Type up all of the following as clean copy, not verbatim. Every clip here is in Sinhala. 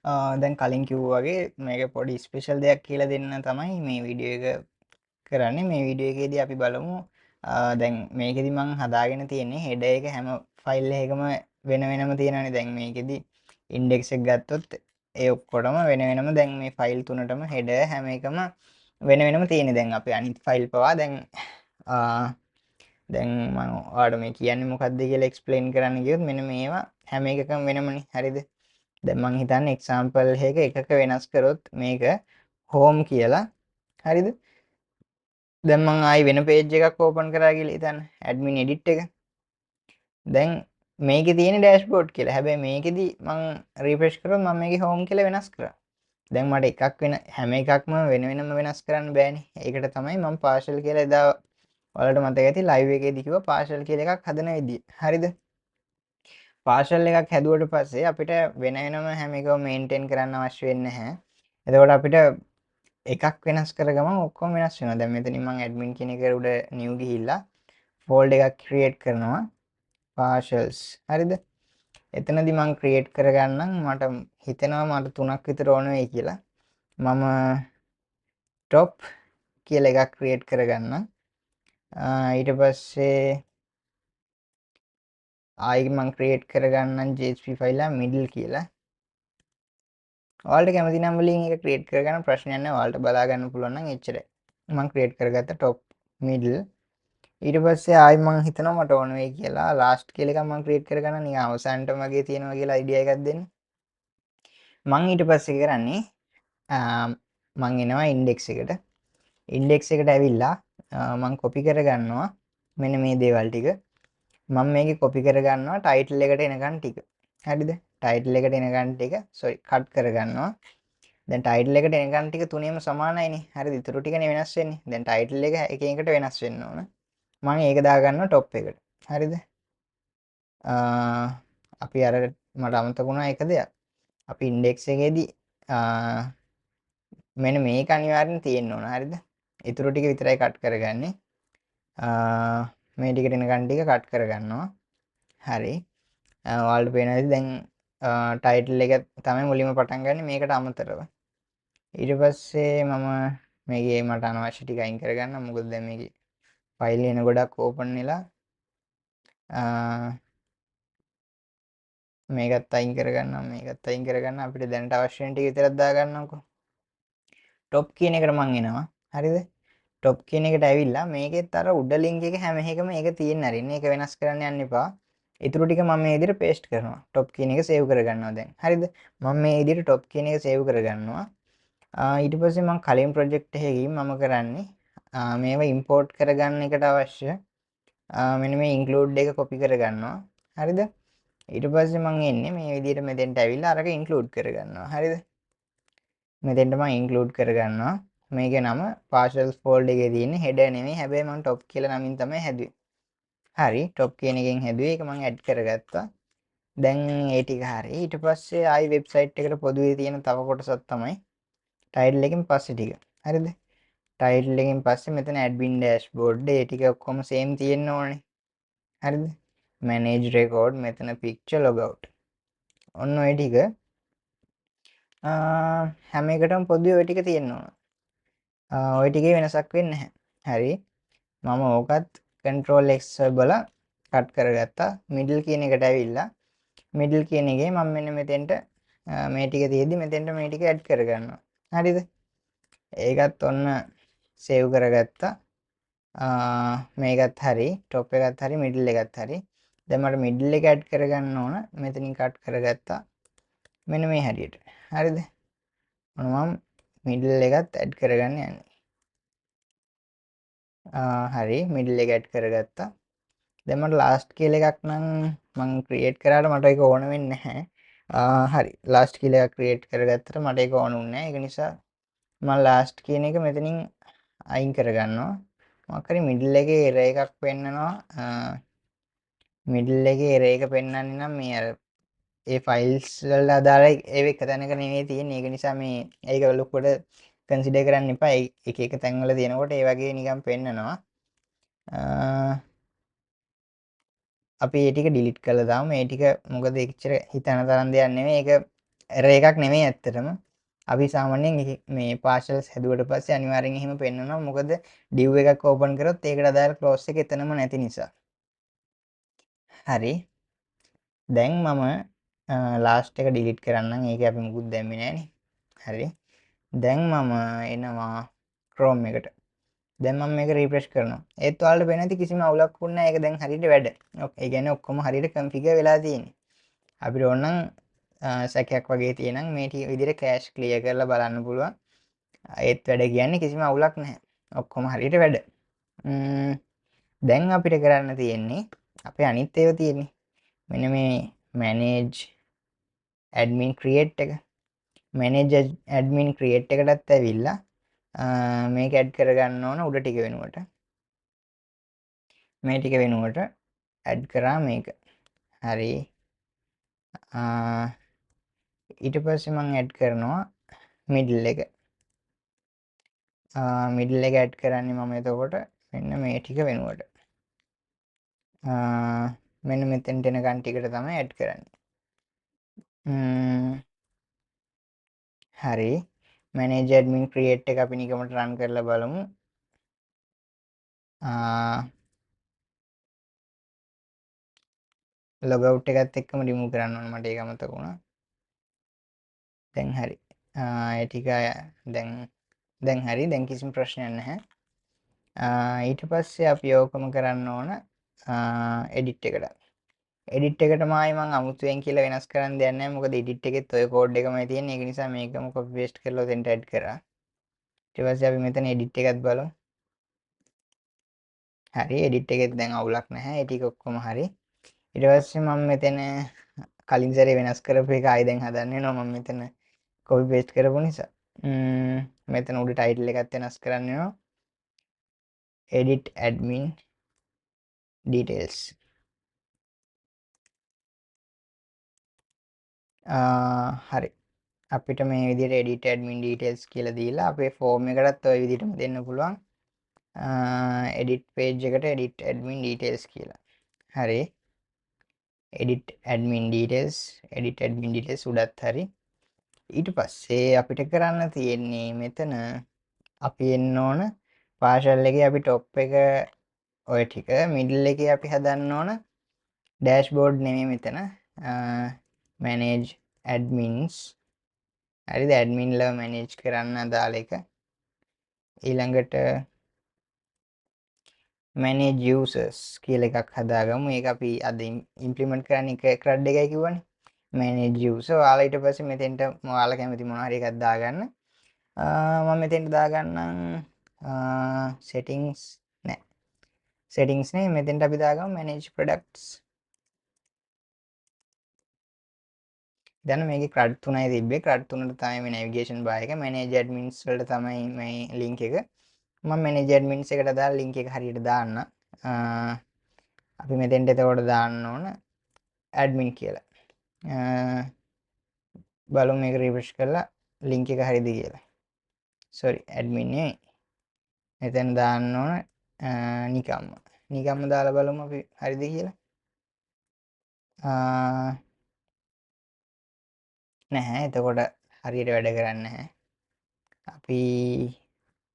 දැන් කලින් කිව්වා වගේ මේක පොඩි ස්පෙෂල් දෙයක් කියලා දෙන්න තමයි මේ වීඩියෝ එක කරන්නේ. මේ වීඩියෝ එකේදී අපි බලමු දැන් මේකෙදි මං හදාගෙන තියෙන්නේ හෙඩර් එක හැම ෆයිල් එකකම වෙන වෙනම තියෙනවානේ. දැන් මේකෙදි ඉන්ඩෙක්ස් එක ගත්තොත් ඒ ඔක්කොටම වෙන වෙනම දැන් මේ ෆයිල් තුනටම හෙඩර් හැම එකම වෙන වෙනම තියෙන්නේ. දැන් අපි අනිත් ෆයිල් පවා දැන් මම ඔයාලට මේ කියන්නේ මොකක්ද කියලා එක්ස්ප්ලেইন කරන්න ගියොත් මෙන්න මේවා හැම එකකම වෙනමනේ. හරිද? දැන් මං හිතන්නේ එක්සැම්පල් එකක වෙනස් කරොත් මේක හෝම් කියලා. හරිද? දැන් මං ආයි වෙන පේජ් එකක් ඕපන් කරා කියලා හිතන්න. ඇඩ්මින් එඩිට් එක. දැන් මේකේ තියෙන ඩෑෂ්බෝඩ් කියලා. හැබැයි මේකෙදි මං රිෆ්‍රෙෂ් කරොත් මම මේකේ හෝම් කියලා වෙනස් කරා. දැන් මට එකක් වෙන හැම එකක්ම වෙන වෙනම වෙනස් කරන්න බෑනේ. ඒකට තමයි මම පාර්ෂල් කියලා එදා ඔයාලට මතක ඇති ලයිව් එකේදී කිව්වා පාර්ෂල් කියලා එකක් හදන විදිය. හරිද? පාර්ෂල් එකක් හැදුවට පස්සේ අපිට වෙන වෙනම හැම එකම මේන්ටේන් කරන්න අවශ්‍ය වෙන්නේ නැහැ. එතකොට අපිට එකක් වෙනස් කර ගමන් ඔක්කොම වෙනස් වෙනවා. දැන් මෙතනින් මම ඇඩ්මින් කියන එක උඩ නිව් ගිහිල්ලා ෆෝල්ඩර් එකක් ක්‍රියේට් කරනවා. පාර්ෂල්ස්. හරිද? එතනදී මම ක්‍රියේට් කරගන්නම් මට හිතෙනවා මට 3ක් විතර ඕන වෙයි කියලා. මම top කියලා එකක් ක්‍රියේට් කරගන්නම්. ඊට පස්සේ ආයි මම ක්‍රියේට් කරගන්නම් JSP ෆයිල් එක middle කියලා. ඔයාලට කැමති නම් වලින් එක ක්‍රියේට් කරගන්න ප්‍රශ්නයක් නැහැ. ඔයාලට බලා ගන්න පුළුවන් නම් එච්චරයි. මම ක්‍රියේට් කරගත්ත top middle. ඊට පස්සේ ආයි මම හිතනවා මට ඕන වෙයි කියලා last කියලා එකක් මම ක්‍රියේට් කරගන්න නිකන් අවසානටම වගේ තියෙනවා කියලා අයිඩියා එකක් දෙන්න. මම ඊට පස්සේ කරන්නේ මම එනවා ඉන්ඩෙක්ස් එකට. ඉන්ඩෙක්ස් එකට ඇවිල්ලා මම කොපි කරගන්නවා මෙන්න මේ දේවල් ටික. මම මේකේ කොපි කරගන්නවා ටයිටල් එකට එනකන් ටික. හරිද? ටයිටල් එකට එනකන් ටික කට් කරගන්නවා. දැන් ටයිටල් එකට එනකන් ටික තුනේම සමානයිනේ. හරිද? ඊටු ටිකනේ වෙනස් වෙන්නේ. දැන් ටයිටල් එක එක එකට වෙනස් වෙන්න ඕන. මම ඒක දාගන්නවා টොප් එකට. හරිද? අපි අර මට අමතක වුණා එක දෙයක්. අපි ඉන්ඩෙක්ස් එකේදී මෙන්න මේක අනිවාර්යෙන් තියෙන්න ඕන. හරිද? ඊටු ටික විතරයි කට් කරගන්නේ. මේ ටිකට එනකන් ටික කට් කරගන්නවා. හරි. ඔයාලට පේනවාද දැන් ටයිටල් එක තමයි මුලින්ම පටන් ගන්න මේකට අමතරව. ඊට පස්සේ මම මේකේ මට අනවශ්‍ය ටික අයින් කරගන්න. මොකද දැන් මේකේ ෆයිල් එන ගොඩක් ඕපන් වෙලා මේකත් අයින් කරගන්නම් මේකත් අයින් කරගන්න. අපිට දැනට අවශ්‍ය වෙන ටික විතරක් දාගන්නම්කෝ. টොප් කියන එකට මං එනවා. හරිද? টොප් කියන එකට ඇවිල්ලා මේකෙත් අර උඩ ලින්ක් එක හැම එකම ඒක තියෙන්න අරින්න. ඒක වෙනස් කරන්න යන්න එපා. ඊටු ටික මම මේ විදිහට පේස්ට් කරනවා. টොප් කියන එක සේව් කරගන්නවා දැන්. හරිද? මම මේ විදිහට টොප් කියන එක සේව් කරගන්නවා. ඊට පස්සේ මම කලින් ප්‍රොජෙක්ට් එකකින් මම කරන්නේ මේවා ඉම්පෝර්ට් කරගන්න එකට අවශ්‍ය මෙන්න මේ ඉන්ක්ලූඩ් එක කොපි කරගන්නවා. හරිද? ඊට පස්සේ මම එන්නේ මේ විදිහට මෙතෙන්ට ඇවිල්ලා අරක ඉන්ක්ලූඩ් කරගන්නවා. හරිද? මෙතෙන්ට මම ඉන්ක්ලූඩ් කරගන්නවා. මේකේ නම partials folder එකේ තියෙන header නෙමෙයි. හැබැයි මම top කියලා නමින් තමයි හැදුවේ. හරි. top කියන එකෙන් හැදුවේ. ඒක මම ඇඩ් කරගත්තා. දැන් ඒ ටික හරි. ඊට පස්සේ ආයි වෙබ්සයිට් එකට පොදුවේ තියෙන තව කොටසක් තමයි title එකෙන් පස්සේ ටික. හරිද? title එකෙන් පස්සේ මෙතන admin dashboard ඒ ටික ඔක්කොම same තියෙන්න ඕනේ. හරිද? manage record මෙතන picture logout. ඔන්න ඔය ටික හැම එකටම පොදුවේ ඔය ටික තියෙන්න ඕන. ඔය ටිකේ වෙනසක් වෙන්නේ නැහැ. හරි. මම ඕකත් control X බලලා කට් කරගත්තා. middle කියන එකට ඇවිල්ලා middle කියන එකේ මම මෙන්න මෙතෙන්ට මේ ටික තියෙද්දි මෙතෙන්ට මේ ටික ඇඩ් කරගන්නවා. හරිද? ඒකත් ඔන්න සේව් කරගත්තා. මේකත් හරි, top එකත් හරි, middle එකත් හරි. දැන් මට middle එක ඇඩ් කරගන්න ඕන. මෙතනින් කට් කරගත්තා. මෙන්න මේ හැටියට. හරිද? ඔන්න මම middle එකත් ඇඩ් කරගන්න යන්නේ. හරි මිඩල් එක ඇඩ් කරගත්තා. දැන් මට ලාස්ට් කියලා එකක් නම් මම ක්‍රියේට් කරාට මට ඒක ඕන වෙන්නේ නැහැ. හරි ලාස්ට් කියලා එකක් ක්‍රියේට් කරගත්තට මට ඒක ඕන වුණේ නැහැ. ඒක නිසා මම ලාස්ට් කියන එක මෙතනින් අයින් කරගන්නවා. මොකක් හරි මිඩල් එකේ එරර් එකක් පෙන්නනවා. මිඩල් එකේ එරර් එක පෙන්වන්නේ නම් මේ අර ඒ ෆයිල්ස් වල අදාළ ඒ එක තැනක නෙවෙයි තියෙන්නේ. ඒක නිසා මේ ඒක ලොකුවට කන්සිඩර් කරන්න එපා. එක එක තැන්වල තියෙනකොට ඒ වගේ නිකන් පෙන්නනවා. අපි ඒ ටික ඩිලිට් කරලා දාමු. මේ ටික මොකද එච්චර හිතන තරම් දෙයක් නෙමෙයි. ඒක එරර් එකක් නෙමෙයි ඇත්තටම. අපි සාමාන්‍යයෙන් මේ පාර්සල්ස් හැදුවට පස්සේ අනිවාර්යෙන් එහෙම පෙන්නනවා. මොකද div එකක් ඕපන් කරොත් ඒකට අදාළ close එක එතනම නැති නිසා. හරි. දැන් මම ලාස්ට් එක ඩිලීට් කරන්නම්. ඒක අපි මුකුත් දැම්මේ නෑනේ. හරි. දැන් මම එනවා Chrome එකට. දැන් මම මේක රිෆ්‍රෙෂ් කරනවා. ඒත් ඔයාලට පේන්නේ නැති කිසිම අවුලක් වුණ නැහැ. ඒක දැන් හරියට වැඩ. ඒ කියන්නේ ඔක්කොම හරියට කන්ෆිගර් වෙලා තියෙන්නේ. අපිට ඕනනම් සැකයක් වගේ තියෙනම් මේ විදිහට කෑෂ් ක්ලියර් කරලා බලන්න පුළුවන්. ඒත් වැඩ කියන්නේ කිසිම අවුලක් නැහැ. ඔක්කොම හරියට වැඩ. දැන් අපිට කරන්න තියෙන්නේ අපේ අනිත් ඒවා තියෙන්නේ. මෙන්න මේ manage admin create එක. manage admin create එකටත් ඇවිල්ලා මේක ඇඩ් කරගන්න ඕන උඩ ටික වෙනුවට. මේ ටික වෙනුවට ඇඩ් කරා මේක. හරි. ඊට පස්සේ මම ඇඩ් කරනවා මිඩල් එක. මිඩල් එක ඇඩ් කරන්නේ මම එතකොට මෙන්න මේ ටික වෙනුවට. මෙන්න මෙතෙන්ට එනකන් ටිකට තමයි ඇඩ් කරන්නේ. හරි. manage admin create එක අපි නිකමට run කරලා බලමු. log out එකත් එක්කම remove කරන්න ඕන මට ඒක අමතක වුණා. දැන් හරි. ඒ ටික දැන් හරි. දැන් කිසිම ප්‍රශ්නයක් නැහැ. ඊට පස්සේ අපි ඕකම කරන්න ඕන edit එකට. edit එකට මායි මම අමුතුවෙන් කියලා වෙනස් කරන්න දෙයක් නැහැ. මොකද edit එකෙත් ඔය කෝඩ් එකමයි තියෙන්නේ. ඒක නිසා මේකම copy paste කරලා උතෙන්ට add කරා. ඊට පස්සේ අපි මෙතන edit එකත් බලමු. හරි. edit එකෙත් දැන් අවුලක් නැහැ. ඒ ටික ඔක්කොම හරි. ඊට පස්සේ මම මෙතන කලින් සැරේ වෙනස් කරපු එක ආයි දැන් හදන්න වෙනවා. මම මෙතන copy paste කරපු නිසා. මෙතන උඩ title එකත් වෙනස් කරන්න වෙනවා. edit admin details. හරි. අපිට මේ විදිහට edit admin details කියලා දීලා අපේ form එකටත් ওই විදිහටම දෙන්න පුළුවන්. edit page එකට edit admin details කියලා. හරි. edit admin details උඩත් හරි. ඊට පස්සේ අපිට කරන්න තියෙන්නේ මෙතන අපි එන්න ඕන පාර්සල් එකේ අපි top එක ඔය ටික middle එකේ අපි හදන්න ඕන dashboard නෙමෙයි මෙතන manage admins. හරිද? admin ලා manage කරන්න අදාළ එක. ඊළඟට manage users කියලා එකක් හදාගමු. ඒක අපි අද implement කරන්නේ CRUD එකයි කිව්වනේ. manage user. ඔයාලා ඊට පස්සේ මෙතෙන්ට ඔයාලා කැමති මොනවා හරි එකක් දාගන්න. මම මෙතෙන්ට දාගන්නම් settings නෑ. settings නේ මෙතෙන්ට අපි දාගමු manage products. දැන් මේකේ CRUD 3යි තිබ්බේ. CRUD 3ට තමයි මේ navigation bar එක. manage admins වලට තමයි මේ link එක. මම manage admins එකට දාලා link එක හරියට දාන්න. අපි මෙතෙන්ට එතකොට දාන්න ඕන admin කියලා. බලමු මේක refresh කරලා link එක හරියද කියලා. sorry admin නෙවෙයි. මෙතෙන් දාන්න ඕන නිකම්ම දාලා බලමු අපි හරිද කියලා. නැහැ. එතකොට හරියට වැඩ කරන්නේ නැහැ. අපි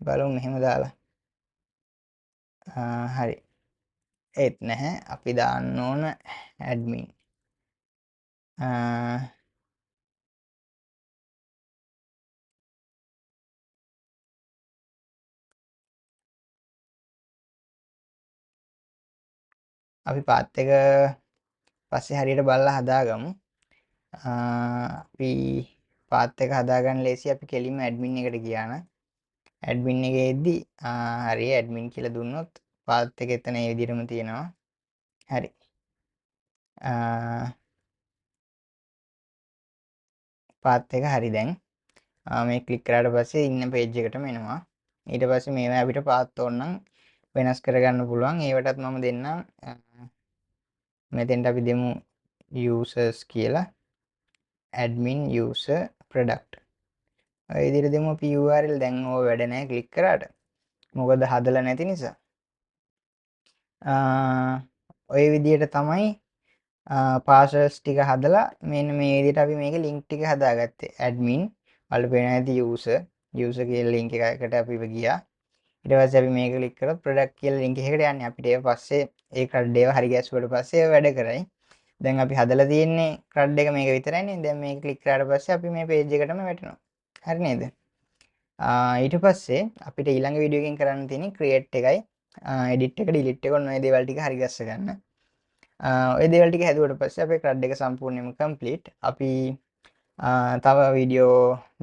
බලමු මෙහෙම දාලා. හරි. ඒත් නැහැ. අපි දාන්න ඕන admin. අපි පාත් එක පස්සේ හරියට බලලා හදාගමු. අපි පාත් එක හදාගන්න ලේසි. අපි කෙලින්ම admin එකට ගියා නම් admin එකේ එද්දි හරි admin කියලා දුන්නොත් පාත් එක එතන ඒ විදිහටම තියෙනවා. හරි. පාත් එක හරි දැන්. මේ ක්ලික් කරාට පස්සේ ඉන්න page එකටම එනවා. ඊට පස්සේ මේවා අපිට පාත් ඕන නම් වෙනස් කරගන්න පුළුවන්. ඒවටත් මම දෙන්නම්. මෙතෙන්ට අපි දෙමු users කියලා. admin user product. ඔය විදිහට දෙමු අපි URL. දැන් ඕව වැඩ නැහැ ක්ලික් කරාට. මොකද හදලා නැති නිසා. ඔය විදිහට තමයි පාසල්ස් ටික හදලා මෙන්න මේ විදිහට අපි මේකේ ලින්ක් ටික හදාගත්තේ. ඇඩ්මින් වල පේන ඇති යූසර් කියලා ලින්ක් එකකට අපි ගියා. ඊට පස්සේ අපි මේක ක්ලික් කරොත් ප්‍රොඩක්ට් කියලා ලින්ක් එකකට යන්නේ. අපිට ඒක පස්සේ ඒ ක්‍රඩ් ඒවා හරි ගැස්සුවට පස්සේ ඒව වැඩ කරයි. දැන් අපි හදලා තියෙන්නේ ක්‍රඩ් එක මේක විතරයිනේ. දැන් මේක ක්ලික් කරාට පස්සේ අපි මේ පේජ් එකටම වැටෙනවා. හරි නේද? ඊට පස්සේ අපිට ඊළඟ වීඩියෝ එකකින් කරන්න තියෙන්නේ ක්‍රියේට් එකයි එඩිට් එක ඩිලීට් එක ඔන්න ඔය දේවල් ටික හරි ගස්ස ගන්න. ඔය දේවල් ටික හැදුවට පස්සේ අපේ ක්‍රඩ් එක සම්පූර්ණයෙන්ම කම්ප්ලීට්. අපි තව වීඩියෝ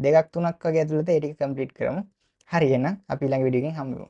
2-3ක් වගේ ඇතුළත ඒ ටික කම්ප්ලීට් කරමු. හරි එහෙනම් අපි ඊළඟ වීඩියෝ එකකින් හම්බ වෙමු.